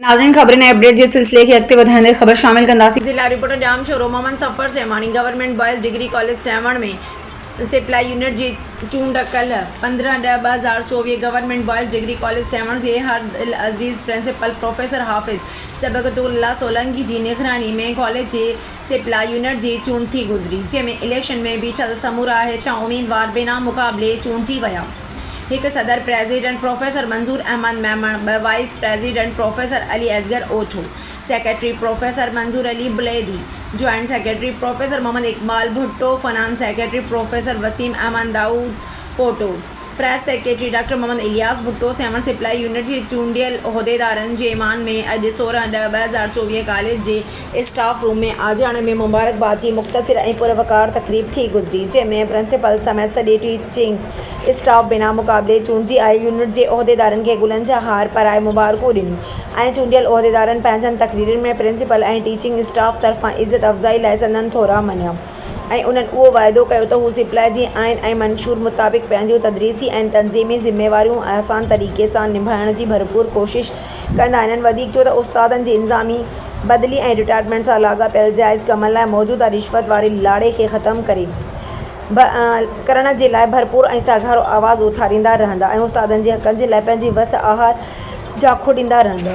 नाज़रीन खबरें नए अपडेट जे सिलसिले की अॻिते वधाईंदे ख़बर शामिल कंदासीं। ज़िला रिपोर्टर जाम Shoro Mohammad Safar Semani government boys degree college Sehwan में सिप्लाई यूनिट जी चूंड कल 15/10/2024 government boys degree college Sehwan जे हर अज़ीज़ प्रिंसिपल प्रोफेसर हाफिज़ सबक़तुल्लाह सोलंकी जी निगरानी में कॉलेज जे सिप्लाई यूनिट जी चूंड थी गुज़री, जंहिंमें इलेक्शन में बीठल समूरा 6 उम्मीदवार बिना मुक़ाबले चूंडिजी विया। एक सदर president professor Manzoor Ahmed Memon, vice president professor Ali Asghar Ochho, secretary professor Manzoor Ali Buledi, joint secretary professor Mohammad Iqbal Bhutto, finance secretary professor Waseem Ahmed Dawood Poto, press secretary doctor Mohammad Ilyas Bhutto Sehwan सिप्लाई यूनिट जी चूंडियल उहिदेदारनि जे ईमान में अॼु 16/10/2024 कॉलेज जे स्टाफ रूम में आज़ियाणे में मुबारकबाद जी मुख़्तसिर ऐं पुरवकार तक़रीब थी गुज़री, जंहिंमें प्रिंसिपल समेत सॼे टीचिंग स्टाफ बिना मुक़ाबले चूंडिजी आयल यूनिट जे उहिदेदारनि खे गुलनि जा हार पाराए मुबारकूं ॾिनियूं ऐं चूंडियल उहिदेदारनि पंहिंजनि तक़रीरनि में प्रिंसिपल ऐं टीचिंग स्टाफ तरफ़ां इज़त अफ़ज़ाई लाइ संदनि थोरा मञिया ऐं उन्हनि उहो वाइदो कयो त हू सिप्लाई जी आइन ऐं मंशूर मुताबिक़ पंहिंजूं तदरीसी ऐं तनज़ीमी ज़िम्मेवारियूं आसान तरीक़े सां निभाइण जी भरपूर कोशिश कंदा। इन्हनि वधीक चयो त उस्तादनि जी इंज़ामी बदिली ऐं रिटायरमेंट सां लाॻापियल जाइज़ कमनि लाइ मौजूदा रिश्वत वारे लाड़े खे ख़तमु करण जे लाइ भरपूर ऐं साॻारो आवाज़ उथारींदा रहंदा ऐं उस्तादनि जे हक़नि जे लाइ पंहिंजी वस आहार जा ॾींदा रहंदा।